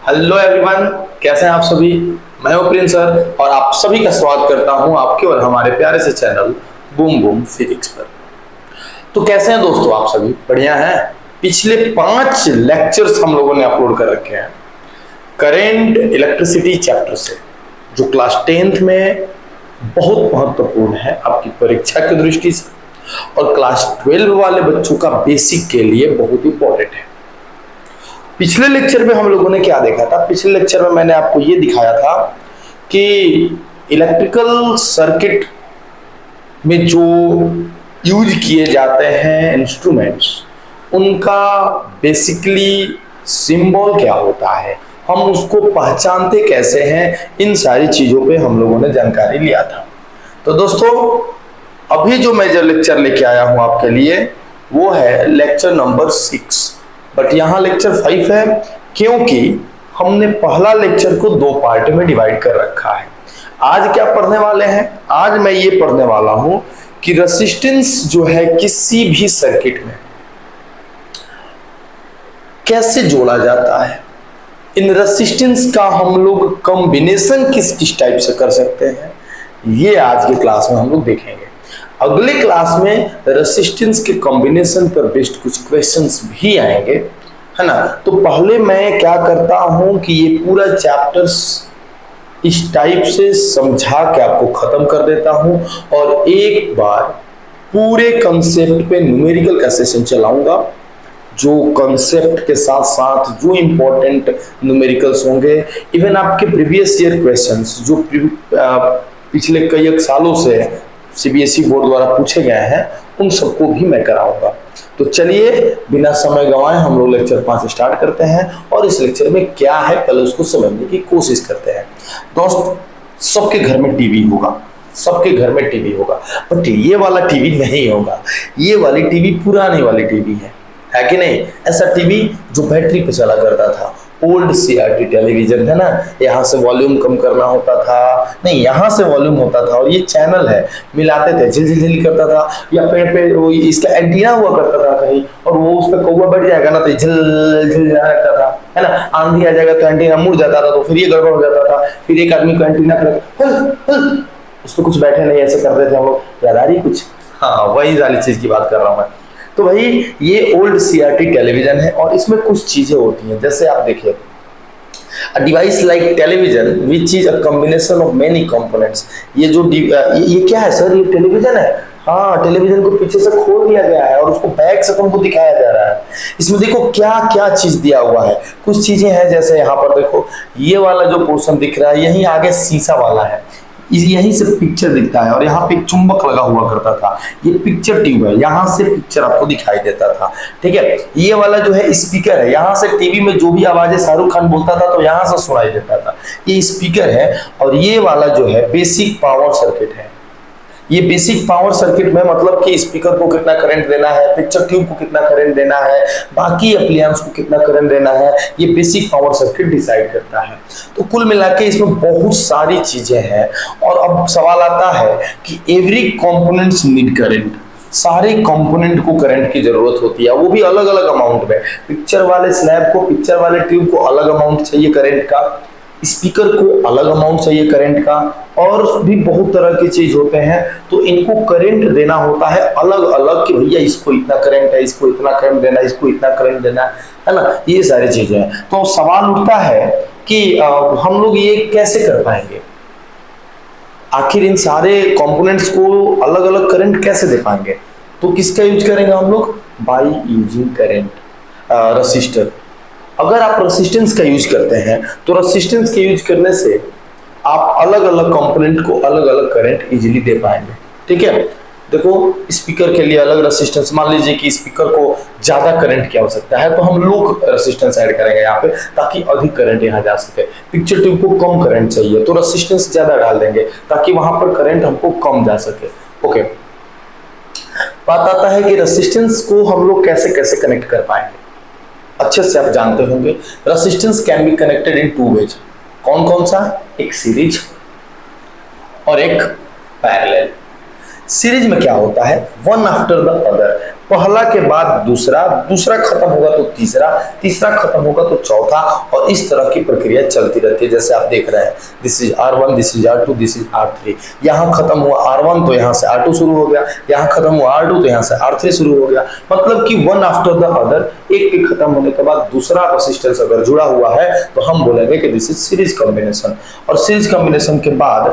Hello everyone, कैसे हैं आप सभी। मैं हूं प्रिंस सर और आप सभी का स्वागत करता हूं आपके और हमारे प्यारे से चैनल बूम बूम फिजिक्स पर। तो कैसे हैं दोस्तों, आप सभी बढ़िया हैं। पिछले 5 लेक्चर्स हम लोगों ने अपलोड कर रखे हैं करेंट इलेक्ट्रिसिटी चैप्टर से, जो क्लास 10th में बहुत महत्वपूर्ण है आपकी परीक्षा की दृष्टि से, और क्लास 12 वाले बच्चों का बेसिक के लिए बहुत इंपॉर्टेंट है। पिछले लेक्चर में हम लोगों ने क्या देखा था? पिछले लेक्चर में मैंने आपको ये दिखाया था कि इलेक्ट्रिकल सर्किट में जो यूज किए जाते हैं इंस्ट्रूमेंट्स, उनका बेसिकली सिंबल क्या होता है, हम उसको पहचानते कैसे हैं, इन सारी चीजों पे हम लोगों ने जानकारी लिया था। तो दोस्तों, अभी जो मैं जो लेक्चर लेके आया हूं आपके लिए वो है लेक्चर नंबर 6, बट यहाँ लेक्चर 5 है क्योंकि हमने पहला लेक्चर को 2 पार्ट में डिवाइड कर रखा है। आज क्या पढ़ने वाले हैं? आज मैं ये पढ़ने वाला हूं कि रेसिस्टेंस जो है किसी भी सर्किट में कैसे जोड़ा जाता है, इन रेसिस्टेंस का हम लोग कॉम्बिनेशन किस किस टाइप से कर सकते हैं, ये आज की क्लास में हम लोग देखेंगे। अगले क्लास में रेसिस्टेंस के कॉम्बिनेशन पर बेस्ड कुछ क्वेश्चंस भी आएंगे, है ना। तो पहले मैं क्या करता हूं कि ये पूरा चैप्टर्स इस टाइप से समझा के आपको खत्म कर देता हूं और एक बार पूरे कंसेप्ट पे न्यूमेरिकल का सेशन चलाऊंगा, जो कंसेप्ट के साथ साथ जो इंपॉर्टेंट न्यूमेरिकल्स होंगे, इवन आपके प्रीवियस ईयर क्वेश्चंस जो पिछले कई सालों से सीबीएसई बोर्ड द्वारा पूछे गए हैं, उन सबको भी मैं कराऊंगा। तो चलिए बिना समय गंवाए हम लोग लेक्चर 5 स्टार्ट करते हैं और इस लेक्चर में क्या है पहले उसको समझने की कोशिश करते हैं। दोस्त, सबके घर में टीवी होगा, सबके घर में टीवी होगा, बट ये वाला टीवी नहीं होगा। ये वाली टीवी पुरानी वाली टीवी है कि नहीं? ऐसा टीवी जो बैटरी पे चला करता था, ओल्ड सीआरटी टेलीविजन, है ना। यहाँ से वॉल्यूम कम करना होता था, नहीं यहाँ से वॉल्यूम होता था, और ये चैनल है मिलाते थे, झिल करता था, या पेड़ पे वो इसका एंटीना हुआ करता था कहीं, और वो उस पर कौवा बैठ जाएगा ना तो झिल करता था, है ना। आंधी आ जाएगा तो एंटीना मुड़ जाता था, तो फिर ये गड़बड़ हो जाता था, फिर एक आदमी को एंटीना उस पर कुछ बैठे नहीं, ऐसे कर रहे थे हम लोग, याद आ रही कुछ? हाँ, वही वाली चीज की बात कर रहा हूँ मैं। तो भाई ये ओल्ड सीआरटी टेलीविजन है और इसमें कुछ चीजें होती हैं, जैसे आप देखिए, a device like television which is a combination of many components. ये जो ये क्या है सर? ये टेलीविजन है। हाँ, टेलीविजन को पीछे से खोल दिया गया है और उसको बैक से तुमको दिखाया जा रहा है। इसमें देखो क्या क्या चीज दिया हुआ है। कुछ चीजें हैं, जैसे यहाँ पर देखो, ये वाला जो पोर्शन दिख रहा है, यही आगे शीशा वाला है, यहीं से पिक्चर दिखता है, और यहाँ पे एक चुंबक लगा हुआ करता था, ये पिक्चर ट्यूब है, यहाँ से पिक्चर आपको दिखाई देता था, ठीक है। ये वाला जो है स्पीकर है, यहाँ से टीवी में जो भी आवाजें शाहरुख खान बोलता था तो यहाँ से सुनाई देता था, ये स्पीकर है। और ये वाला जो है बेसिक पावर सर्किट है। ये बेसिक पावर सर्किट में मतलब कि स्पीकर को कितना करंट देना है, पिक्चर ट्यूब को कितना करंट देना है, बाकी एप्लायंस को कितना करंट देना है, ये बेसिक पावर सर्किट डिसाइड करता है। तो कुल मिला के इसमें बहुत सारी चीजें हैं। और अब सवाल आता है कि एवरी कंपोनेंट्स नीड करंट, सारे कंपोनेंट को करंट की जरूरत होती है, वो भी अलग अलग अमाउंट में। पिक्चर वाले स्लैब को, पिक्चर वाले ट्यूब को अलग अमाउंट चाहिए करंट का, स्पीकर को अलग अमाउंट चाहिए करंट का, और भी बहुत तरह की चीज होते हैं। तो इनको करंट देना होता है अलग अलग, कि भैया इसको इतना करंट है, इसको इतना करंट देना, इसको इतना करंट देना, है ना। ये सारी चीजें हैं। तो सवाल उठता है कि हम लोग ये कैसे कर पाएंगे, आखिर इन सारे कंपोनेंट्स को अलग अलग करंट कैसे दे पाएंगे? तो किसका यूज करेंगे हम लोग? By using current, resistor. अगर आप रेसिस्टेंस का यूज करते हैं तो रेसिस्टेंस के यूज करने से आप अलग अलग कंपोनेंट को अलग अलग करंट इजीली दे पाएंगे, ठीक है। देखो, स्पीकर के लिए अलग रेसिस्टेंस, मान लीजिए कि स्पीकर को ज्यादा करंट की आवश्यकता है तो हम लोग रेसिस्टेंस ऐड करेंगे यहाँ पे, ताकि अधिक करंट यहाँ जा सके। पिक्चर ट्यूब को कम करंट चाहिए तो रेसिस्टेंस ज्यादा डाल देंगे ताकि वहां पर करंट हमको कम जा सके। ओके, बात आता है कि रेसिस्टेंस को हम लोग कैसे कैसे कनेक्ट कर पाएंगे। अच्छे से आप जानते होंगे, resistance can be connected in 2 ways. कौन कौन सा? एक सीरीज और एक पैरेलल। सीरीज में क्या होता है? वन आफ्टर द अदर, पहला के बाद दूसरा, दूसरा खत्म होगा तो तीसरा, तीसरा खत्म होगा तो चौथा, और इस तरह की प्रक्रिया चलती रहती है। जैसे आप देख रहे हैं, this is R1, this is R2, this is R3। यहाँ खत्म हुआ R1 तो यहाँ से R2 शुरू हो गया, यहाँ खत्म हुआ R2 तो यहाँ से R3 शुरू हो गया। मतलब कि वन आफ्टर द अदर, एक के खत्म होने के बाद दूसरा रेसिस्टेंस अगर जुड़ा हुआ है तो हम बोलेंगे कि दिस इज सीरीज कॉम्बिनेशन। और सीरीज कॉम्बिनेशन के बाद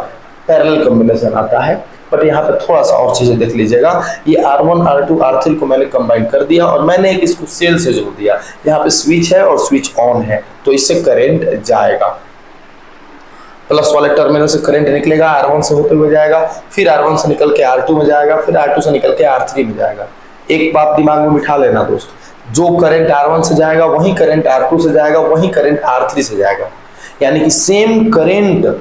पैरेलल कॉम्बिनेशन आता है। बट यहाँ पे थोड़ा सा और चीजें देख लीजिएगा, ये R1, R2, R3 को मैंने कंबाइन कर दिया और मैंने एक इसको सेल से जोड़ दिया। यहाँ पे स्विच है और स्विच ऑन है, तो इससे करंट जाएगा, प्लस वाले टर्मिनल से करंट निकलेगा, R1 से होते हुए जाएगा, फिर R1 से निकल के R2 में जाएगा, फिर R2 से निकल के R3 में जाएगा। एक बात दिमाग में बिठा लेना दोस्त, जो करंट R1 से जाएगा वही करंट R2 से जाएगा, वही करंट R3 से जाएगा, यानी कि same current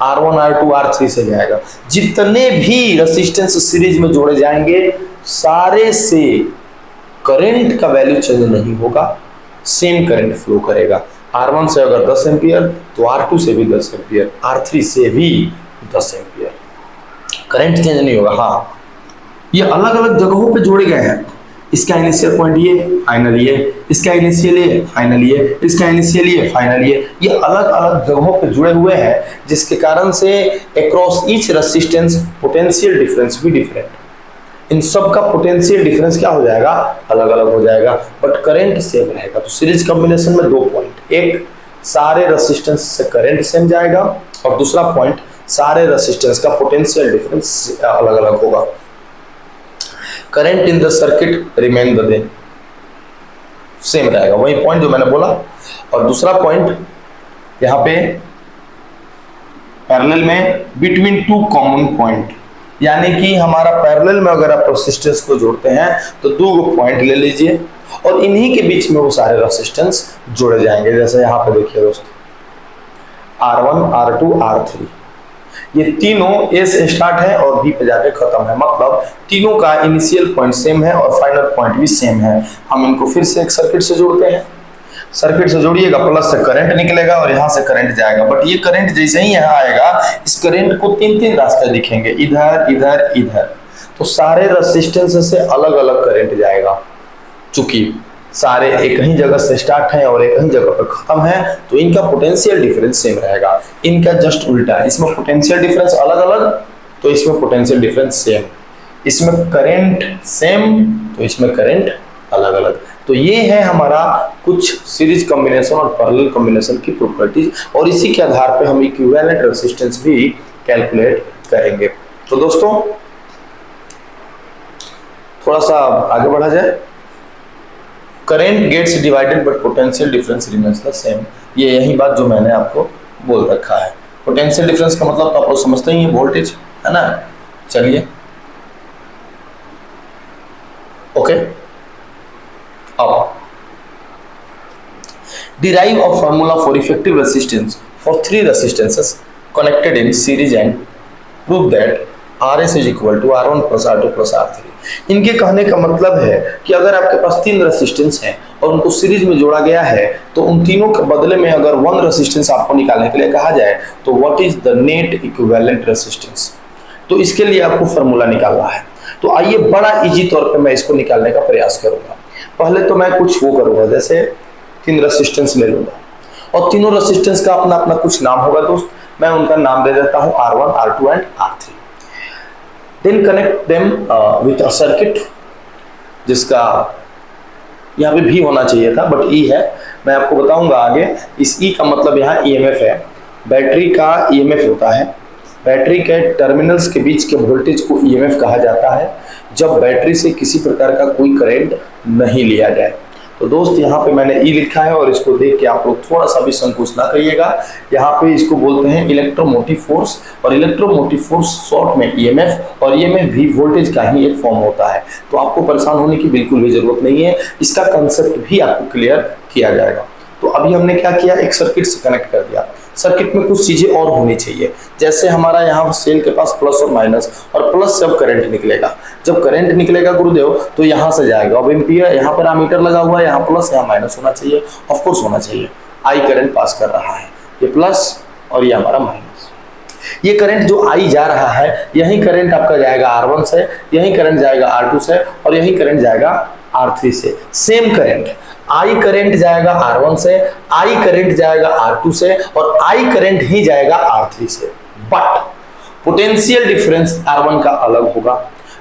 R1, R2, R3 से जाएगा। जितने भी रेसिस्टेंस सीरीज में जोड़े जाएंगे सारे से करंट का वैल्यू चेंज नहीं होगा, सेम करंट फ्लो करेगा। R1 से अगर 10 एम्पियर तो R2 से भी 10 एम्पियर, R3 से भी 10 एम्पियर, करंट चेंज नहीं होगा। हाँ, ये अलग अलग जगहों पे जोड़े गए हैं। इसका इनिशियल पॉइंट ये, फाइनल ये, इसका इनिशियल ये, फाइनल ये, इसका इनिशियल ये, फाइनल ये अलग अलग जगहों पे जुड़े हुए हैं, जिसके कारण से across each resistance potential difference भी डिफरेंट। इन सब का पोटेंशियल डिफरेंस क्या हो जाएगा, अलग अलग हो जाएगा, बट करंट सेम रहेगा। तो सीरीज कॉम्बिनेशन में दो पॉइंट, एक सारे रेसिस्टेंस से करंट सेम जाएगा, और दूसरा पॉइंट सारे रेसिस्टेंस का पोटेंशियल डिफरेंस अलग अलग होगा। Current in the circuit remain the same रहेगा, वही पॉइंट जो मैंने बोला। और दूसरा पॉइंट यहाँ पे पैरेलल में बिटवीन टू कॉमन पॉइंट, यानी कि हमारा पैरेलल में अगर आप रेसिस्टेंस को जोड़ते हैं तो दो पॉइंट ले लीजिए और इन्हीं के बीच में वो सारे रेसिस्टेंस जोड़े जाएंगे। जैसे यहाँ पे देखिए दोस्तों, R1, R2, R3, ये तीनों A से स्टार्ट है और B पे जाके खत्म है, मतलब तीनों का इनिशियल पॉइंट सेम है और फाइनल पॉइंट भी सेम है। हम इनको फिर से एक सर्किट से जोड़ते हैं। सर्किट से जोड़िएगा, प्लस से करंट निकलेगा और यहाँ से करंट जाएगा। बट ये करंट जैसे ही यहाँ आएगा, इस करंट को तीन तीन रास्ते दिखेंगे, इधर इधर इधर, तो सारे रेसिस्टेंस से अलग अलग करंट जाएगा। चूंकि सारे एक ही जगह से स्टार्ट है और एक ही जगह पर खत्म है, तो इनका पोटेंशियल डिफरेंस सेम रहेगा। इनका जस्ट उल्टा है, इसमें पोटेंशियल डिफरेंस अलग अलग तो इसमें पोटेंशियल डिफरेंस सेम, इसमें करंट सेम तो इसमें करंट अलग अलग। तो ये है हमारा कुछ सीरीज कॉम्बिनेशन और पैरेलल कॉम्बिनेशन की प्रॉपर्टीज, और इसी के आधार पे हम इक्विवेलेंट रेजिस्टेंस भी कैलकुलेट करेंगे। तो दोस्तों थोड़ा सा आगे बढ़ा जाए। Current gets divided but potential difference remains the same, ये यही बात जो मैंने आपको बोल रखा है। पोटेंशियल डिफरेंस का मतलब तो आप लोग समझते ही हैं, वोल्टेज है ना। चलिए ओके, अब derive a formula for effective resistance for three resistances connected in series and prove that RS is equal to R1 plus R2 plus R3। इनके कहने का मतलब है कि अगर आपके पास तीन रेसिस्टेंस हैं और उनको सीरीज में जोड़ा गया है, तो उन तीनों के बदले में अगर वन रेसिस्टेंस आपको निकालने के लिए कहा जाए तो what is the net equivalent resistance, तो इसके लिए आपको फार्मूला निकालना है। तो आइए बड़ा इजी तौर पे मैं इसको निकालने का प्रयास करूंगा। पहले तो मैं कुछ वो करूंगा, जैसे तीन रेसिस्टेंस ले लूंगा और तीनों रेसिस्टेंस का अपना अपना कुछ नाम होगा दोस्त, मैं उनका नाम दे देता हूं R1, R2 and R3। Then connect them with a circuit, जिसका यहाँ पे भी होना चाहिए था बट ई है, मैं आपको बताऊंगा आगे। इस ई का मतलब यहाँ EMF है, बैटरी का EMF होता है। बैटरी के टर्मिनल्स के बीच के वोल्टेज को EMF कहा जाता है जब बैटरी से किसी प्रकार का कोई करंट नहीं लिया जाए। तो दोस्त यहाँ पे मैंने ई लिखा है और इसको देख के आप लोग थोड़ा सा भी संकोच ना करिएगा। यहाँ पे इसको बोलते हैं इलेक्ट्रोमोटिव फोर्स, और इलेक्ट्रोमोटिव फोर्स शॉर्ट में EMF, और EMF भी वोल्टेज का ही एक फॉर्म होता है। तो आपको परेशान होने की बिल्कुल भी जरूरत नहीं है, इसका कंसेप्ट भी आपको क्लियर किया जाएगा। तो अभी हमने क्या किया, एक सर्किट से कनेक्ट कर दिया। सर्किट में कुछ चीजें और होनी चाहिए, जैसे हमारा यहाँ सेल के पास प्लस और माइनस, और प्लस जब करंट निकलेगा, जब करंट निकलेगा गुरुदेव तो यहाँ से जाएगा। अब एम्पियर यहाँ पर एमीटर लगा हुआ है, यहाँ प्लस यहाँ माइनस होना चाहिए, ऑफ कोर्स होना चाहिए। आई करंट पास कर रहा है, ये प्लस और ये हमारा माइनस। ये करंट जो आई जा रहा है, यही करंट आपका जाएगा R1 से, यही करंट जाएगा R2 से, और यही करंट जाएगा R3 से। सेम करंट आई करंट जाएगा R1 से, आई करंट जाएगा R2 से, और आई करंट ही जाएगा R3 से। बट पोटेंशियल डिफरेंस R1 का अलग होगा,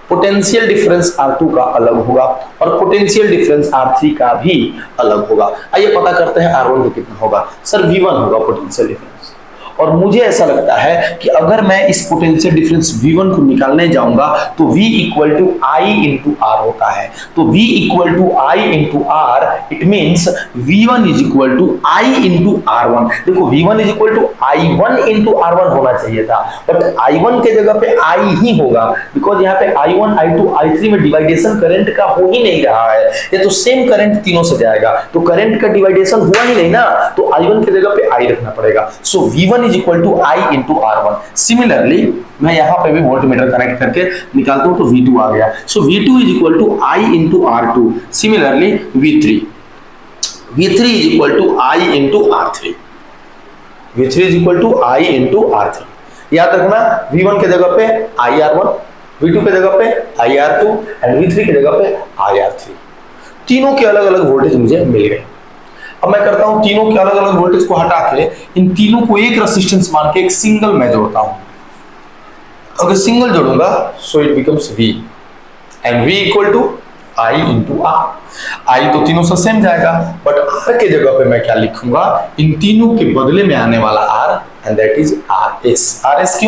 पोटेंशियल डिफरेंस R2 का अलग होगा, और पोटेंशियल डिफरेंस R3 का भी अलग होगा। आइए पता करते हैं R1 का कितना होगा। सर V1 होगा पोटेंशियल डिफरेंस, और मुझे ऐसा लगता है कि अगर मैं इस पोटेंशियल डिफरेंस V1 को निकालने जाऊंगा तो V equal to I into R होता है। तो V equal to I into R, it means V1 is equal to I into R1। देखो V1 is equal to I1 into R1 होना चाहिए था, बट I1 के जगह पे I ही होगा, बिकॉज यहाँ पे I1 I2 I3 में डिवाइडेशन करंट का हो ही नहीं रहा है, ये तो सेम करंट तीनों से जाएगा, तो करंट का डिवाइडेशन हुआ ही नहीं ना, तो I1 के जगह पे I रखना पड़ेगा। So V1 is equal to I into R1। Similarly मैं यहां पे भी वोल्टमीटर कनेक्ट करके निकालता हूं तो V2 आ गया। So V2 is equal to I into R2। Similarly V3 is equal to I into R3। V3 is equal to I into R3। याद रखना V1 के जगह पे IR1, V2 के जगह पे IR2 एंड V3 के जगह पे IR3। तीनों के अलग अलग वोल्टेज मुझे मिल गए। अब मैं करता हूं तीनों के अलग अलग वोल्टेज को हटा के इन तीनों को एक रेजिस्टेंस मान के एक सिंगल में जोड़ता हूं। अगर सिंगल जोड़ूंगा so it becomes V and V equal to I into R। I तो तीनों से सेम जाएगा, बट R के जगह पे मैं क्या लिखूंगा, इन तीनों के बदले में आने वाला R and that is RS। RS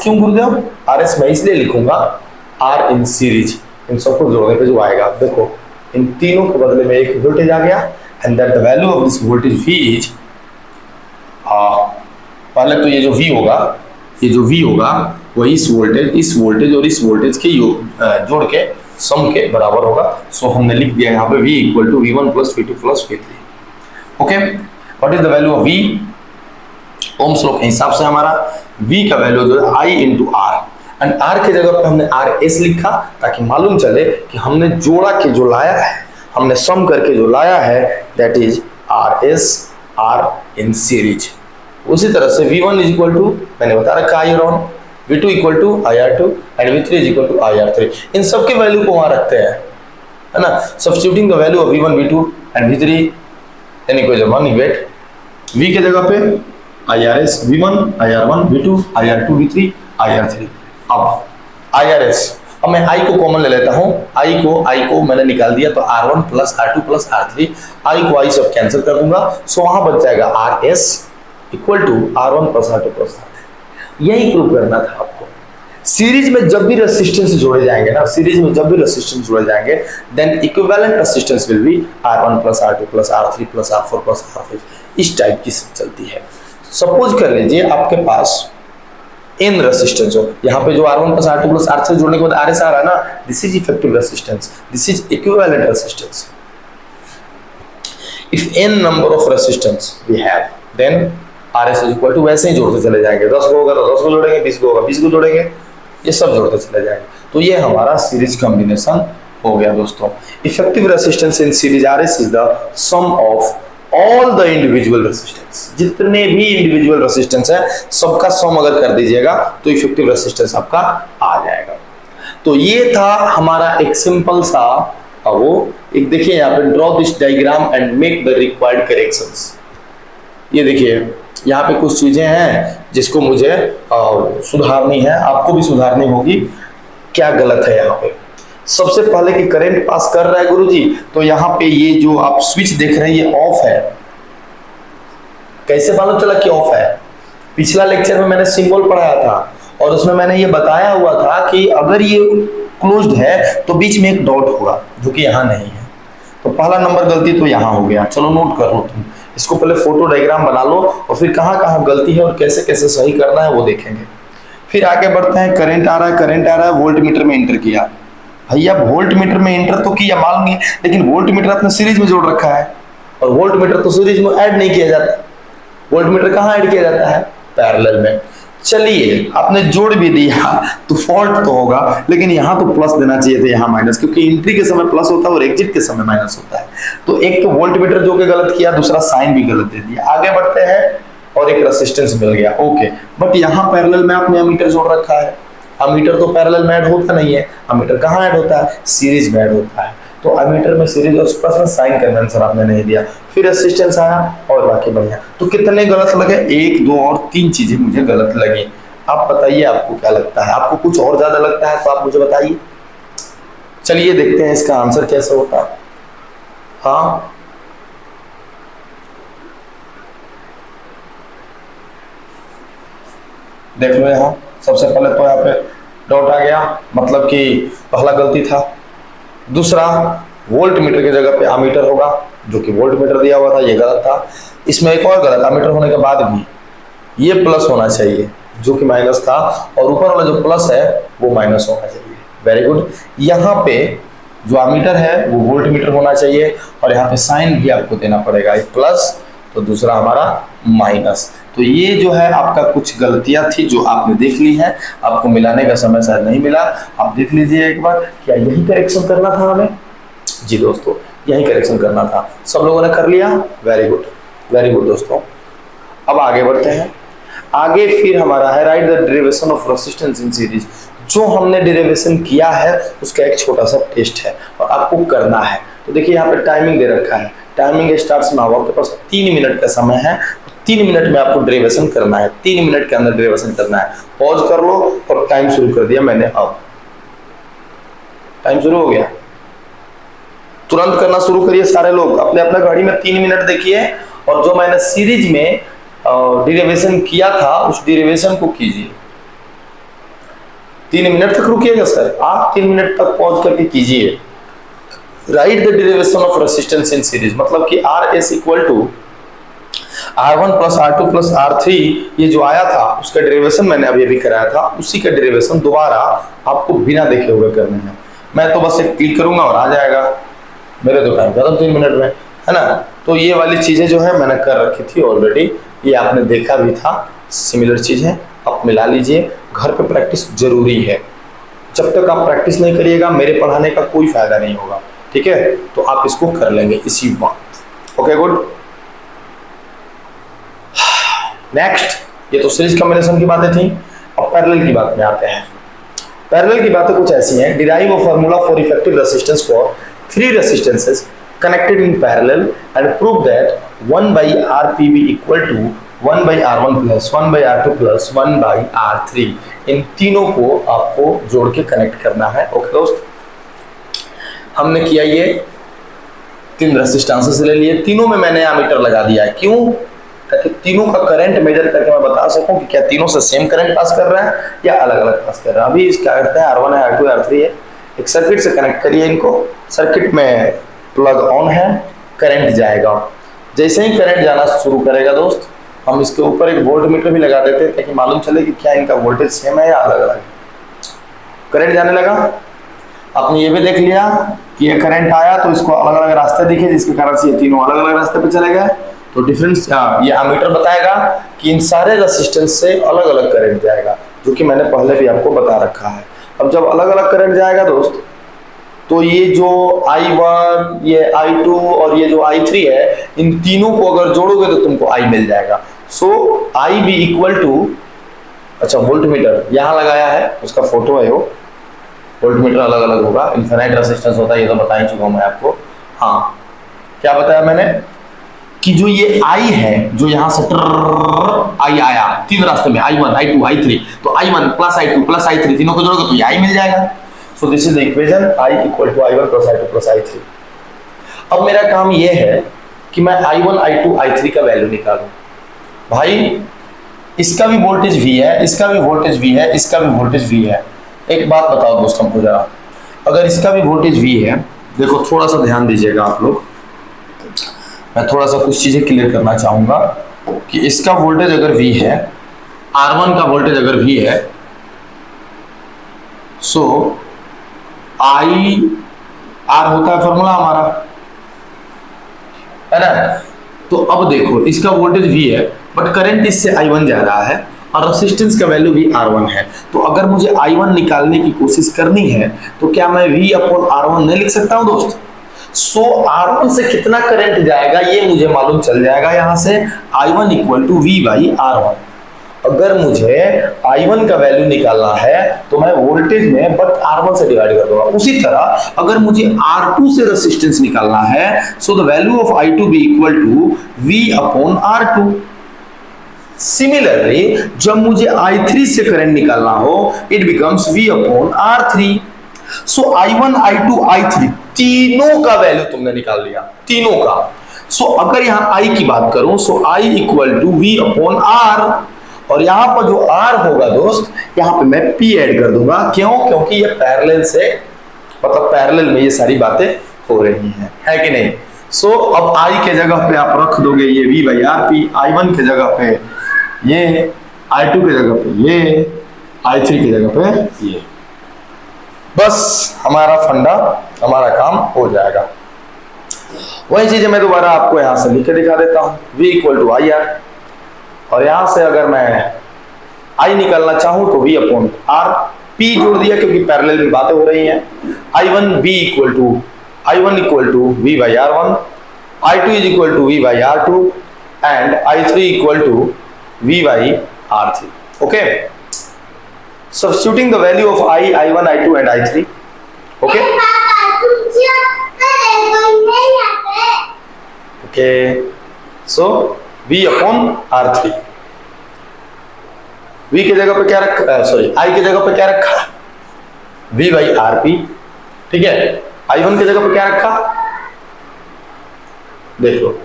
क्यों गुरुदेव? RS मैं इसलिए लिखूंगा R इन सीरीज, इन सबको जोड़ने पे जो आएगा, देखो इन तीनों के बदले में एक वोल्टेज आ गया and that the value of this voltage V is पहले तो ये जो V होगा वो इस वोल्टेज और इस वोल्टेज के जोड़ के सम के बराबर होगा। सो हमने लिख दिया यहाँ पे V equal to V1 plus V2 plus V3। Okay, what is the value of V? Ohm's law के हिसाब से हमारा V का वैल्यू जो है I into R, and R के जगह पे हमने RS लिखा ताकि मालूम चले कि हमने जोड़ा के जो लाया है, हमने सम करके जो लाया है, that is RS R in series. उसी तरह से V1 इज इक्वल टू मैंने बता रखा IR1, V2 equal to IR2 and V3 is equal to IR3। इन सब के वैल्यू को वहां रखते हैं, है ना, substituting the value of V1 V2 and V3 in equation 1 get V के जगह पे IRS V1 IR1 V2 IR2 V3 IR3। अब IRS, अब मैं I को कॉमन ले लेता हूं, I को मैंने निकाल दिया तो R1 plus R2 plus R3, I को I सब कैंसिल कर दूंगा, सो वहां बच जाएगा RS equal to R1 plus R2 plus R3। यही प्रूव करना था आपको। सीरीज में जब भी रेजिस्टेंस जोड़े जाएंगे ना, then equivalent resistance will be R1 plus R2 plus R3 plus R4 plus R5। इस टाइप की चलती है। सपोज कर लीजिए आपके पास इन रेजिस्टेंस हो, यहाँ पे जो R1 plus R2 plus R3 जोड़ने के बाद RS आ रहा है ना, this is effective resistance, this is equivalent resistance. If n number of resistance we have, then RS is equal to, वैसे ही जोड़ते चले जाएंगे, 10 को होगा तो 10 को जोड़ेंगे, 20 को होगा 20 को जोड़ेंगे, ये सब जोड़ते चले जाएंगे। तो ये हमारा सीरीज कॉम्बिनेशन हो गया दोस्तों। Effective resistance in series RS is the sum of all the individual resistance. जितने भी इंडिविजुअल रेजिस्टेंस है सबका सम अगर कर दीजिएगा तो इफेक्टिव रेजिस्टेंस आपका आ जाएगा। तो ये था हमारा एक सिंपल सा वो एक, देखिए यहाँ पे draw this diagram and make the required corrections. ये देखिए यहाँ पे कुछ चीजें हैं जिसको मुझे सुधारनी है, आपको भी सुधारनी होगी। क्या गलत है यहाँ पे? सबसे पहले कि करंट पास कर रहा है गुरुजी, तो यहाँ पे ये जो आप स्विच देख रहे हैं ये ऑफ है। कैसे मालूम चला कि ऑफ है? पिछला लेक्चर में मैंने सिंबल पढ़ाया था और उसमें मैंने ये बताया हुआ था कि अगर ये क्लोज्ड है तो बीच में एक डॉट होगा, जो कि यहाँ नहीं है। तो पहला नंबर गलती तो यहाँ हो गया। चलो नोट कर लो, तुम इसको पहले फोटो डायग्राम बना लो और फिर कहाँ कहाँ गलती है और कैसे कैसे सही करना है वो देखेंगे। फिर आगे बढ़ते हैं। करंट आ रहा है, वोल्ट मीटर में एंटर किया। भैया वोल्ट मीटर में एंटर तो किया मान लीजिए, लेकिन वोल्ट मीटर अपने सीरीज में जोड़ रखा है और वोल्ट मीटर तो सीरीज में ऐड नहीं किया जाता। वोल्ट मीटर कहाँ ऐड किया जाता है? पैरेलल में। चलिए आपने जोड़ भी दिया तो फॉल्ट तो होगा, लेकिन यहाँ तो प्लस देना चाहिए था, यहाँ माइनस, क्योंकि एंट्री के समय प्लस होता है और एग्जिट के समय माइनस होता है। तो एक तो वोल्ट मीटर जो के गलत किया, दूसरा साइन भी गलत दे दिया। आगे बढ़ते हैं। और एक रेसिस्टेंस मिल गया, ओके। बट यहाँ पैरेलल में आपने अमीटर जोड़ रखा है। अमीटर तो पैरेलल में ऐड होता नहीं है, अमीटर कहाँ ऐड होता है, सीरीज में ऐड होता है। तो अमीटर में सीरीज और प्लस में साइन कन्वेंशन आपने नहीं दिया, फिर रेसिस्टेंस आया और बाकी बढ़िया। तो कितने गलत लगे, 1 2 और 3 चीजें मुझे गलत लगी। आप बताइए आपको क्या लगता है, आपको कुछ और ज्यादा लगता है तो आप मुझे बताइए। चलिए देखते हैं इसका आंसर कैसे होता है। हाँ देख लो, यहाँ सबसे पहले तो यहाँ पे डॉट आ गया, मतलब कि पहला गलती था। दूसरा, वोल्ट मीटर की जगह पे अमीटर होगा, जो कि वोल्ट मीटर दिया हुआ था, ये गलत था। इसमें एक और गलत, अमीटर होने के बाद भी ये प्लस होना चाहिए, जो कि माइनस था, और ऊपर वाला जो प्लस है वो माइनस होना चाहिए। Very good. यहाँ पे जो अमीटर है वो वोल्ट मीटर होना चाहिए, और यहाँ पे साइन भी आपको देना पड़ेगा, एक प्लस तो दूसरा हमारा माइनस। तो ये जो है आपका कुछ गलतियां थी जो आपने देख ली है, आपको मिलाने का समय शायद नहीं मिला, आप देख लीजिए एक बार। क्या यही करेक्शन करना था हमें? जी दोस्तों, यही करेक्शन करना था। सब लोगों ने कर लिया, वेरी गुड, वेरी गुड दोस्तों। अब आगे बढ़ते हैं। आगे फिर हमारा है right the derivation of resistance in series. जो हमने डेरिवेशन किया है उसका एक छोटा सा टेस्ट है और आपको करना है। तो देखिए यहाँ पे टाइमिंग दे रखा है, टाइमिंग स्टार्ट्स नाउ, आपके पास 3 मिनट का समय है। 3 मिनट में आपको डेरिवेशन करना है, 3 मिनट के अंदर डेरिवेशन करना है। पॉज कर लो और टाइम शुरू कर दिया मैंने। अब टाइम शुरू हो गया, तुरंत करना शुरू करिए सारे लोग, अपने अपने घड़ी में 3 मिनट देखिए, और जो मैंने सीरीज में डेरिवेशन किया था उस डेरिवेशन को कीजिए। 3 मिनट तक रुकिएगा सर, आप 3 मिनट तक पॉज करके कीजिए। Right the derivation of resistance in series, मतलब कि R S equal to R1 plus R2 plus R3, ये जो आया था उसका डेरिवेशन मैंने अभी अभी कराया था, उसी का डेरिवेशन दोबारा आपको बिना देखे हुए करने हैं। मैं तो बस एक क्लिक करूंगा और आ जाएगा, मेरे तो टाइम खत्म 3 मिनट में, है ना। तो ये वाली चीजें जो है मैंने कर रखी थी ऑलरेडी, ये आपने देखा भी था, सिमिलर चीजें आप मिला लीजिए। घर पे प्रैक्टिस जरूरी है, जब तक आप प्रैक्टिस नहीं करिएगा मेरे पढ़ाने का कोई फायदा नहीं होगा, ठीक है। तो आप इसको कर लेंगे इसी बात, ओके गुड। नेक्स्ट, ये तो सीरीज कॉम्बिनेशन की बातें थी। अब पैरेलल की बात में आते हैं। पैरेलल की बातें कुछ ऐसी हैं, derive a formula for effective resistance for 3 resistances connected in parallel and prove that 1 by RPB equal to 1 by R1 plus 1 by R2 plus 1 by R3। इन तीनों को आपको जोड़ के कनेक्ट करना है, ओके दोस्त। हमने किया ये 3 रेजिस्टेंसेस ले लिए, तीनों में मैंने एमीटर लगा दिया है, क्यों? ताकि तीनों का करंट मेजर करके मैं बता सकूं कि क्या तीनों से सेम करंट पास कर रहा है या अलग अलग पास कर रहा है। अभी इस क्या करते हैं, R1 है, R2 है, R3 है, एक सर्किट से कनेक्ट करिए इनको। सर्किट में प्लग ऑन है, करंट जाएगा। जैसे ही करंट जाना शुरू करेगा दोस्त, हम इसके ऊपर एक वोल्ट मीटर भी लगा देते हैं ताकि मालूम चले कि क्या इनका वोल्टेज सेम है या अलग अलग। करंट जाने लगा, आपने ये भी देख लिया कि ये करंट आया तो इसको अलग अलग रास्ते दिखे, जिसके कारण से ये तीनों अलग अलग रास्ते पे चले गए। तो डिफरेंस ये एमीटर बताएगा कि इन सारे रेजिस्टेंस से अलग अलग करंट जाएगा, जो कि मैंने पहले भी आपको बता रखा है। अब जब अलग अलग करंट जाएगा दोस्त, तो ये जो I1, ये I2 और ये जो I3 है, इन तीनों को अगर जोड़ोगे तो तुमको I मिल जाएगा। सो I भी इक्वल टू, अच्छा वोल्ट मीटर यहाँ लगाया है, उसका फोटो है वो, वोल्ट मीटर अलग अलग होगा, इनफिनिट रेजिस्टेंस होता है, ये तो बता ही चुका हूँ मैं आपको। हाँ, क्या बताया मैंने कि जो ये I है, जो यहाँ से I आया 3 रास्ते में, I1, I2, I3, तो I1 plus I2 plus I3 तीनों को जोड़ोगे तो ये I मिल जाएगा। So this is the equation I equal to I1 plus I2 plus I3। अब मेरा काम ये है कि मैं I1, I2, I3 का वैल्यू निकालूं। भाई इसका भी वोल्टेज V है, इसका भी वोल्टेज V है, इसका भी वोल्टेज V है। एक बात बताओ दोस्त हमको जरा, अगर इसका भी वोल्टेज V है, देखो थोड़ा सा ध्यान दीजिएगा आप लोग, मैं थोड़ा सा कुछ चीजें क्लियर करना चाहूंगा कि इसका वोल्टेज अगर V है, R1 का वोल्टेज अगर V है, सो R होता है फॉर्मूला हमारा, है ना। तो अब देखो इसका वोल्टेज V है, बट करंट इससे I1 जा रहा है और रेजिस्टेंस का वैल्यू भी R1 है। तो अगर मुझे I1 निकालने की कोशिश करनी है तो क्या मैं V अपॉन R1 नहीं लिख सकता हूं दोस्त? सो R1 से कितना करंट जाएगा ये मुझे मालूम चल जाएगा यहां से, I1 equal to V by R1। अगर मुझे I1 का वैल्यू निकालना है तो मैं वोल्टेज में बट R1 से डिवाइड कर दूंगा। उसी तरह अगर मुझे R2 से रेजिस्टेंस निकालना है, so the value of I2 be equal to V upon R2। Similarly जब मुझे I3 से करंट निकालना हो, it becomes V upon R3। So I1, I2, I3 तीनों का वैल्यू तुमने निकाल लिया, तीनों का। सो अगर यहां I की बात करूं, so I equal to V upon R, और यहां पर जो R होगा दोस्त, यहां पे मैं P ऐड कर दूंगा। क्यों? क्योंकि ये पैरेलल से, मतलब पैरेलल में ये सारी बातें हो रही हैं, है कि नहीं। सो अब I के जगह पे आप रख दोगे ये V बाई RP, I1 के जगह पे ये, I2 के जगह पे ये, I3 की जगह पे ये। बस हमारा फंडा, हमारा काम हो जाएगा। वही चीजें मैं दोबारा आपको यहां से लिख के दिखा देता हूं। V इक्वल टू IR, और यहां से अगर मैं I निकालना चाहूं तो V अपॉन R, P जोड़ दिया क्योंकि पैरेलल में बातें हो रही हैं। I1 equal to V by R1, I2 is equal to V by R2 and I3 equal to V by R3। Okay, substituting the value of I1, I2 and I3. Okay. Okay. So V upon R3. V की जगह पे क्या रखा, sorry I की जगह पे क्या रखा, V बाई RP। ठीक है, I1 की जगह पे क्या रखा, देख लो,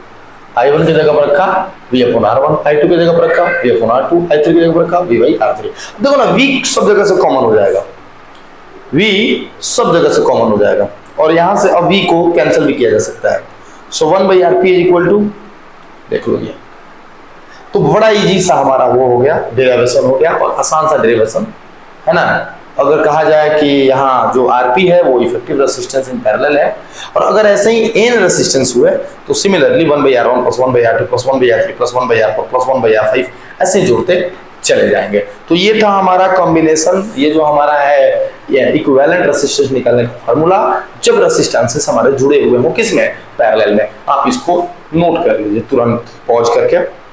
I1 की जगह पर रखा V अपॉन R1, I2 की जगह पर रखा V अपॉन R2, I3 की जगह पर रखा V बाई R3। देखो ना, V सब जगह से कॉमन हो जाएगा, V सब जगह से कॉमन हो जाएगा, और यहां से अब V को कैंसिल भी किया जा सकता है। So 1 by RP is equal to, देख लो ये तो बड़ा इजी सा हमारा वो हो गया, डेरिवेशन हो गया, और आसान सा डेरिवेशन है ना। अगर कहा जाए कि यहाँ जो RP है वो इफेक्टिव रेजिस्टेंस इन पैरेलल है, और अगर ऐसे ही n रेजिस्टेंस हुए तो similarly 1 by R1 plus 1 by R2 plus 1 by R3 plus 1 by R4 plus 1 by R5 ऐसे जोड़ते चले जाएंगे। तो ये था हमारा कॉम्बिनेशन, ये जो हमारा है ये इक्विवेलेंट रेजिस्टेंस निकालने का फार्मूला, जब रेजिस्टेंसेस हमारे जुड़े हुए हो किसमें, पैरेलल में। आप इसको नोट कर लीजिए तुरंत पॉज करके।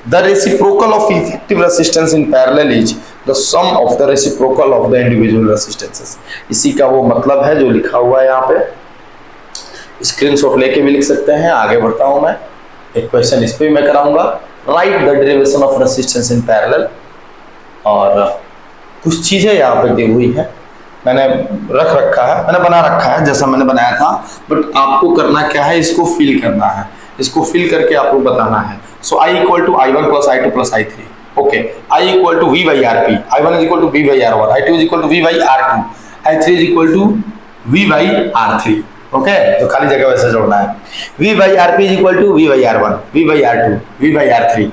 The reciprocal of effective resistance in parallel is the sum of the reciprocal of the individual resistances। इसी का वो मतलब है जो लिखा हुआ है यहाँ पे, स्क्रीनशॉट लेके भी लिख सकते हैं। आगे बढ़ता हूं मैं, एक क्वेश्चन इस पे भी मैं कराऊंगा, right the derivation of resistance in parallel. और कुछ चीजें यहाँ पे दी हुई है, मैंने रख रखा है, मैंने बना रखा है जैसा मैंने बनाया था, बट आपको करना क्या है, इसको फिल करना है, इसको फिल करके आपको बताना है। So I equal to I1 plus I2 plus I3. Okay. I equal to V by RP. I1 is equal to V by R1. I2 is equal to V by R2. I3 is equal to V by R3. Okay. तो खाली जगह वैसे जोड़ना है। V by RP is equal to V by R1, V by R2, V by R3।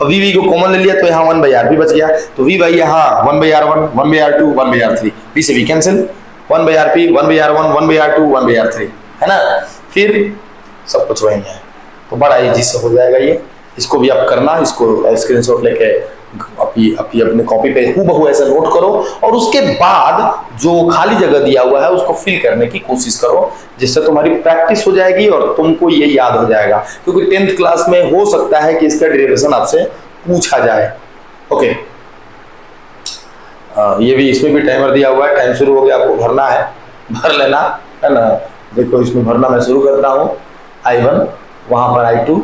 अब V को common ले लिया तो यहाँ 1 by RP बच गया, तो V by यहाँ 1 by R1, 1 by R2, 1 by R3। V से V cancel, 1 by RP, 1 by R1, 1 by R2, 1 by R3, है ना। फिर सब कुछ वही है, तो बड़ा इजी से हो जाएगा ये। इसको भी आप करना, इसको स्क्रीनशॉट लेके अपने कॉपी पे हूबहू ऐसे नोट करो, और उसके बाद जो खाली जगह दिया हुआ है उसको फिल करने की कोशिश करो, जिससे तुम्हारी प्रैक्टिस हो जाएगी और तुमको ये याद हो जाएगा। क्योंकि 10th क्लास में हो सकता है कि इसका डेरिवेशन आपसे पूछा जाए। ओके, ये भी, इसमें भी टाइमर दिया हुआ है, टाइम शुरू हो गया, आपको भरना है, भर लेना है ना। देखो इसमें भरना मैं शुरू करता हूँ, I1 वहां पर I2,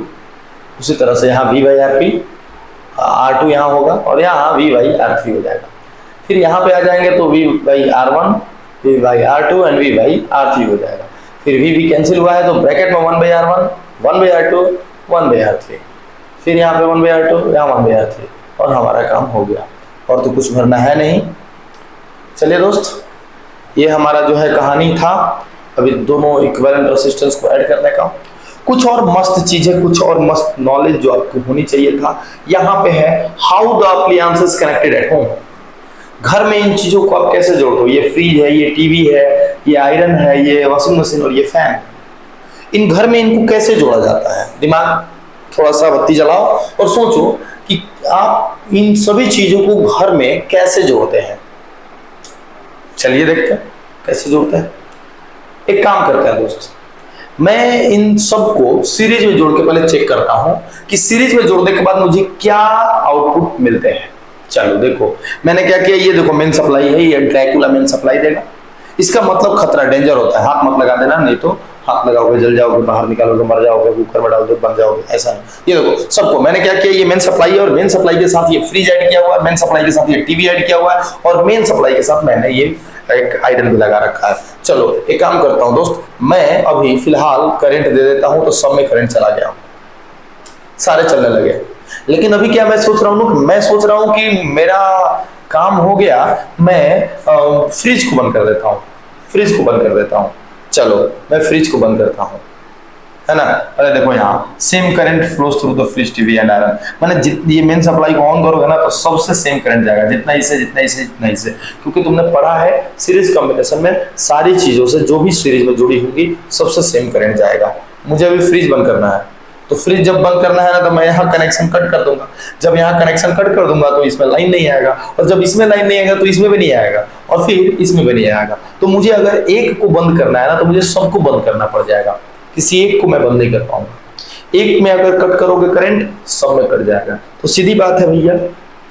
उसी तरह से यहाँ V बाई RP, R2 यहाँ होगा, और यहाँ V बाई R3 हो जाएगा। फिर यहाँ पे आ जाएंगे तो V by R1, V by R2 and V by R3 हो जाएगा। फिर V भी कैंसिल हुआ है तो ब्रैकेट में 1 by R1, 1 by R2, 1 by R3, फिर यहाँ पे 1 बाई R2, यहाँ 1 बाई R3, और हमारा काम हो गया, और तो कुछ भरना है नहीं। चलिए दोस्त, ये हमारा जो है कहानी था अभी दोनों इक्विवेलेंट रेजिस्टेंस को ऐड करने का। कुछ और मस्त चीजें, कुछ और मस्त नॉलेज जो आपको होनी चाहिए था, यहाँ पे है how the appliances connected at home. घर में इन चीजों को आप कैसे जोड़ो, ये फ्रिज है, ये टीवी है, ये आयरन है, ये वॉशिंग मशीन और ये फैन, इन घर में इनको कैसे जोड़ा जाता है। दिमाग थोड़ा सा बत्ती जलाओ और सोचो कि आप इन सभी चीजों को घर में कैसे जोड़ते हैं। चलिए देखते हैं कैसे जोड़ते हैं? एक काम करते हैं दोस्त, मैं इन सबको सीरीज में जोड़ के पहले चेक करता हूं कि सीरीज में जोड़ने के बाद मुझे क्या आउटपुट मिलते हैं। चलो देखो मैंने क्या किया, ये देखो मेन सप्लाई है, ये ड्रैकुला मेन सप्लाई देगा। इसका मतलब खतरा, डेंजर होता है, हाथ मत लगा देना, नहीं तो हाथ लगाओगे जल जाओगे, बाहर निकालोगे मर जाओगे, कुकर में डाल दो बन जाओगे, ऐसा नहीं। ये देखो सबको मैंने क्या किया, ये मेन सप्लाई है और मेन सप्लाई के साथ ये फ्रिज ऐड किया हुआ है, मेन सप्लाई के साथ ये टीवी ऐड किया हुआ है और मेन सप्लाई के साथ मैंने ये एक आयरन भी लगा रखा है। चलो एक काम करता हूं दोस्त, मैं अभी फिलहाल करंट दे देता हूं तो सब में करंट चला गया, सारे चलने लगे। लेकिन अभी क्या मैं सोच रहा हूं, मैं सोच रहा हूं कि मेरा काम हो गया, मैं फ्रिज को बंद कर देता हूं, फ्रिज को बंद कर देता हूं। चलो मैं फ्रिज को बंद करता हूं, है ना। अरे देखो यहाँ same current flows through the fridge TV and iron. मैंने ये मेन सप्लाई को ऑन करोगे ना तो सबसे सेम करंट जाएगा, जितना इसे जितना इसे जितना इसे, क्योंकि तुमने पढ़ा है सीरीज कॉम्बिनेशन में सारी चीजों से जो भी सीरीज में जुड़ी होगी सबसे सेम करंट जाएगा। मुझे अभी फ्रिज बंद करना है, तो फ्रिज जब बंद करना है ना तो मैं यहाँ कनेक्शन कट कर दूंगा। जब यहाँ कनेक्शन कट कर दूंगा तो इसमें लाइन नहीं आएगा, और जब इसमें लाइन नहीं आएगा तो इसमें भी नहीं आएगा, और फिर इसमें भी नहीं आएगा। तो मुझे अगर एक को बंद करना है ना तो मुझे सबको बंद करना पड़ जाएगा, किसी एक को मैं बंद नहीं कर पाऊंगा। एक में अगर कट करोगे करंट सब में कट जाएगा। तो सीधी बात है भैया,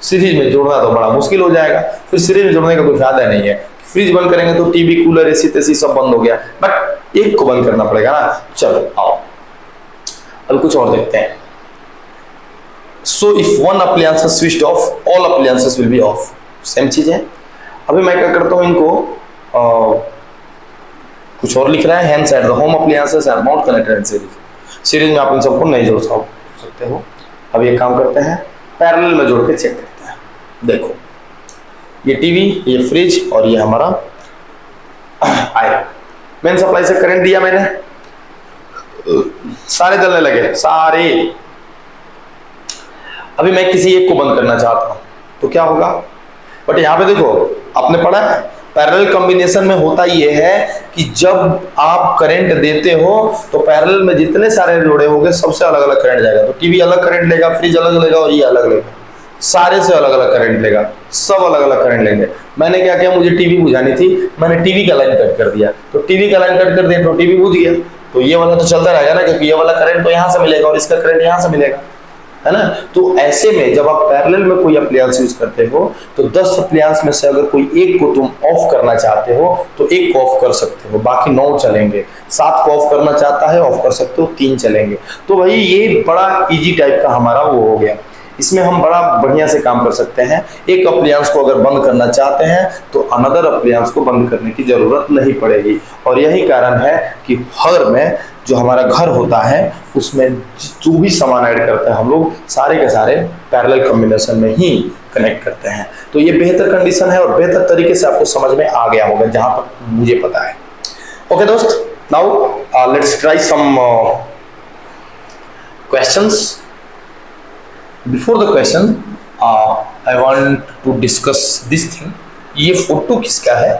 सीरीज में जोड़ना तो बड़ा मुश्किल हो जाएगा, फिर सीरीज में जोड़ने का कोई फायदा नहीं है। फ्रिज बंद करेंगे तो टीवी कूलर एसी तेसी सब बंद हो गया, बट एक को बंद करना पड़ेगा ना। चलो आओ अब कुछ और देखते हैं। So if one appliance is switched off all appliances will be of, same चीज है। अभी मैं क्या करता हूं, इनको कुछ और लिख रहा है, hence at the home appliances are not connected in series. Series में आप इन सबको नहीं जोड़ सकते हो। अब ये काम करते हैं, पैरेलल में जोड़ के चेक करते हैं। देखो ये टीवी, ये फ्रिज और ये हमारा आयरन, मेन सप्लाई से करंट दिया मैंने, सारे जलने लगे सारे। अभी मैं किसी एक को बंद करना चाहता हूं तो क्या होगा, बट यहां पे देखो आपने पढ़ा है पैरेलल कॉम्बिनेशन में होता यह है कि जब आप करंट देते हो तो पैरेलल में जितने सारे जोड़े होंगे सबसे अलग अलग करंट जाएगा। तो टीवी अलग करंट लेगा, फ्रिज अलग लेगा और ये अलग लेगा, सारे से अलग अलग करंट लेगा, सब अलग अलग करंट लेंगे। मैंने क्या किया, मुझे टीवी बुझानी थी, मैंने टीवी का लाइन कट कर दिया, तो टीवी का लाइन कट कर दिया तो टीवी बुझ गया। तो ये वाला तो चलता रहेगा ना, क्योंकि ये वाला करंट तो यहां से मिलेगा और इसका करंट यहां से मिलेगा, है ना। तो ऐसे में जब आप पैरेलल में कोई अप्लायंस यूज करते हो तो 10 अप्लायंस में से अगर कोई एक को तुम ऑफ करना चाहते हो तो एक को ऑफ कर सकते हो, बाकी 9 चलेंगे। 7 को ऑफ करना चाहता है ऑफ कर सकते हो, 3 चलेंगे। तो भाई ये बड़ा इजी टाइप का हमारा वो हो गया, इसमें हम बड़ा बढ़िया से काम कर सकते हैं। एक अप्लायंस को अगर बंद करना चाहते हैं तो अनदर अप्लायंस को बंद करने की जरूरत नहीं पड़ेगी। और यही कारण है कि हर में जो हमारा घर होता है उसमें जो भी सामान ऐड करते हैं हम लोग सारे के सारे पैरेलल कॉम्बिनेशन में ही कनेक्ट करते हैं। तो ये बेहतर कंडीशन है और बेहतर तरीके से आपको समझ में आ गया होगा जहां तक मुझे पता है। ओके दोस्त, now let's try some questions. Before the question, I want to discuss this thing. ये फोटो किसका है?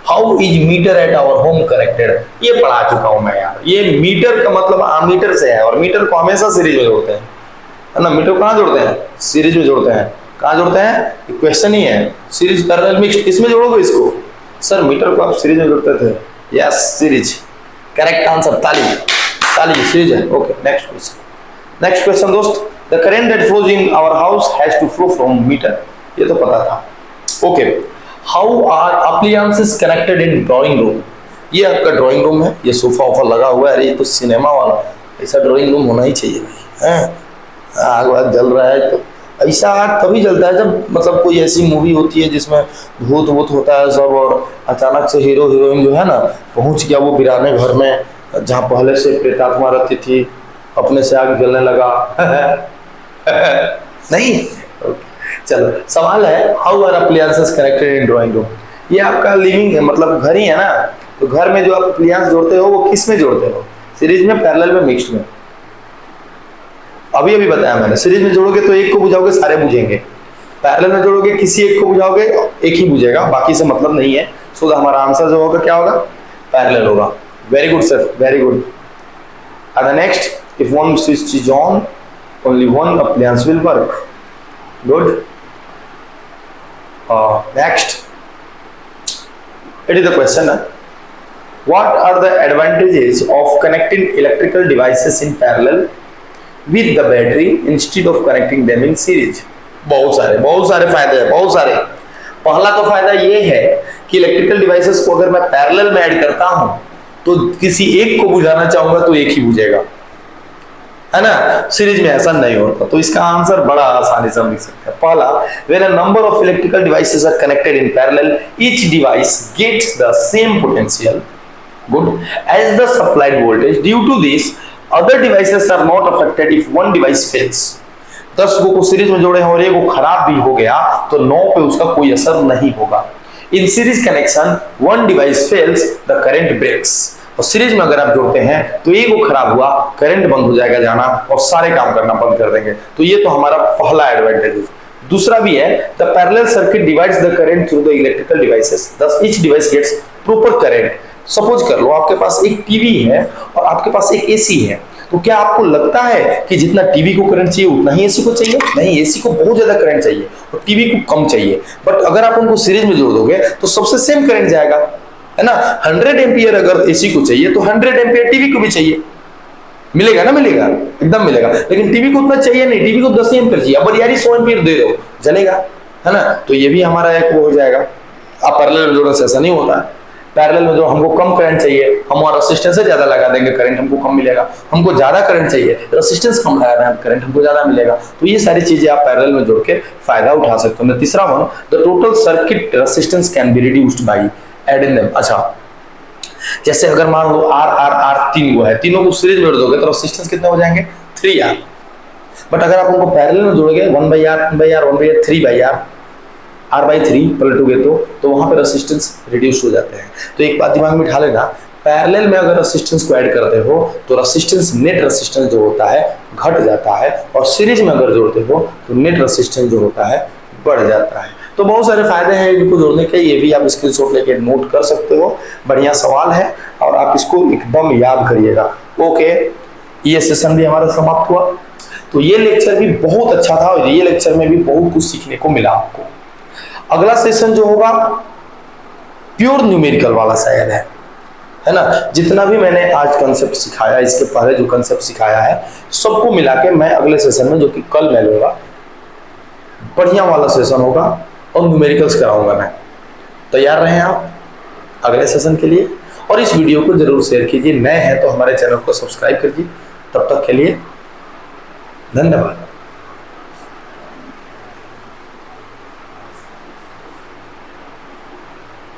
How is meter at our home connected? ये पढ़ा चुका हूं मैं यार। ये मीटर का मतलब आमीटर से है और मीटर को हमेशा सीरीज में जोड़ते हैं, है ना। मीटर कहाँ जोड़ते हैं? सीरीज में जोड़ते हैं। कहाँ जोड़ते हैं? क्वेश्चन ही है, सीरीज पैरेलल मिक्स्ड किसमें जोड़ोगे इसको? सर मीटर को आप सीरीज में जोड़ते थे। यस सीरीज, करेक्ट आंसर, ताली ताली, सीरीज है। Okay next question. Next question दोस्त, the current that flows in our house has to flow from meter, ये तो पता था। Okay, how are appliances connected in drawing room? ये आपका ड्राइंग रूम है, ये सोफा वोफा लगा हुआ है, अरे ये तो सिनेमा वाला, ऐसा ड्राइंग रूम होना ही चाहिए भाई, हैं। आग वाग जल रहा है तो ऐसा आग तभी जलता है जब मतलब कोई ऐसी मूवी होती है जिसमें भूत वूत होता है सब, और अचानक से हीरो हीरोइन जो है ना पहुंच गया वो वीराने घर में जहाँ पहले से प्रेतात्मा रहती थी, अपने से आग जलने लगा। नहीं, चलो सवाल है, how are appliances connected in drawing room? ये आपका लिविंग है, मतलब घर ही है ना। तो घर में जो आप अप्लायंस जोड़ते हो वो किस में जोड़ते हो? सीरीज में, पैरेलल में, मिक्स्ड में? अभी अभी बताया मैंने, सीरीज में जोड़ोगे तो एक को बुझाओगे सारे बुझेंगे, पैरेलल में जोड़ोगे किसी एक को बुझाओगे एक ही बुझेगा, बाकी से मतलब नहीं है। सो हमारा आंसर जो होगा क्या होगा? पैरेलल होगा। Very good sir, very good. And the next, if one switch is on, only one appliance will work. Good. Next, it is the question. What are the advantages of connecting electrical devices in parallel with the battery instead of connecting them in series? बहुत सारे फायदे हैं, बहुत सारे। पहला तो फायदा ये है कि इलेक्ट्रिकल डिवाइसेस को अगर मैं पैरेलल में ऐड करता हूं तो किसी एक को बुझाना चाहूंगा तो एक ही बुझेगा, है ना। सीरीज में ऐसा नहीं होता। तो इसका आंसर बड़ा आसानी से हम लिख सकते हैं। पहला, when a number of electrical devices are connected in parallel each device gets the same potential good as the supplied voltage. Due to this other devices are not affected if one device fails. 10 को series में जोड़े हैं और एक वो खराब भी हो गया तो 9 पे उसका कोई असर नहीं होगा। In series connection one device fails the current breaks. और सीरीज में अगर आप जोड़ते हैं तो एक वो खराब हुआ, करंट बंद हो जाएगा जाना और सारे काम करना बंद कर देंगे। तो ये तो हमारा पहला एडवांटेज है। दूसरा भी है, the parallel circuit divides the current through the electrical devices, thus each device gets proper current. Suppose कर लो आपके पास एक टीवी है और आपके पास एक एसी है, तो क्या आपको लगता है कि जितना टीवी को करंट चाहिए उतना ही एसी को चाहिए? नहीं, एसी को बहुत ज्यादा करंट चाहिए और टीवी को कम चाहिए। बट अगर आप उनको सीरीज में जोड़ दोगे तो सबसे सेम करंट जाएगा, है ना। 100 एम्पियर अगर एसी को चाहिए तो 100 एम्पियर टीवी को भी चाहिए। मिलेगा ना? मिलेगा, एकदम मिलेगा। लेकिन टीवी को उतना चाहिए नहीं, टीवी को 10 एम्पियर चाहिए। अब यार 100 एम्पियर दे दो, चलेगा, है ना। तो ये भी हमारा एक वो हो जाएगा। आप पैरेलल में जोड़ने से ऐसा नहीं होता है। पैरेलल में जो हमको कम करंट चाहिए हम और रेजिस्टेंस से ज्यादा लगा देंगे, करंट हमको कम मिलेगा। हमको ज्यादा करंट चाहिए, रेजिस्टेंस कम लगा देंगे, करंट हमको ज्यादा मिलेगा। तो ये सारी चीजें आप पैरेलल में जोड़ के फायदा उठा सकते हो। तीसरा one, the total circuit resistance can be reduced by adding them. अच्छा, जैसे अगर मान लो आर आर आर 3 को है, तीनों को सीरीज में जोड़ दोगे तो रेजिस्टेंस कितने हो जाएंगे? 3R। बट अगर आप उनको पैरेलल में जोड़ोगे 1/R 1/R 1/R 3/R R/3 पलटोगे तो वहां पे रेजिस्टेंस रिड्यूस हो जाते हैं। तो एक बात दिमाग में उठा लेना, पैरेलल में अगर रेजिस्टेंस को ऐड करते हो तो रेजिस्टेंस, नेट रेजिस्टेंस जो होता है घट जाता है, और सीरीज में अगर जोड़ते हो तो नेट रेजिस्टेंस जो होता है बढ़ जाता है। तो बहुत सारे फायदे हैं इनको जोड़ने के, ये भी आप स्क्रीनशॉट लेके नोट कर सकते हो। बढ़िया सवाल है और आप इसको एकदम याद करिएगा। ओके, ये सेशन भी हमारा समाप्त हुआ। तो ये लेक्चर भी बहुत अच्छा था और ये लेक्चर में भी बहुत कुछ सीखने को मिला आपको। अगला सेशन जो होगा प्योर न्यूमेरिकल वाला शायद है ना। जितना भी मैंने आज कंसेप्ट सिखाया, इसके पहले जो कंसेप्ट सिखाया है, सबको मिला के मैं अगले सेशन में, जो कि कल मैं लूंगा, बढ़िया वाला सेशन होगा और न्यूमेरिकल्स कराऊंगा मैं। तैयार रहें आप अगले सेशन के लिए, और इस वीडियो को जरूर शेयर कीजिए। नए हैं तो हमारे चैनल को सब्सक्राइब कीजिए। तब तक के लिए धन्यवाद।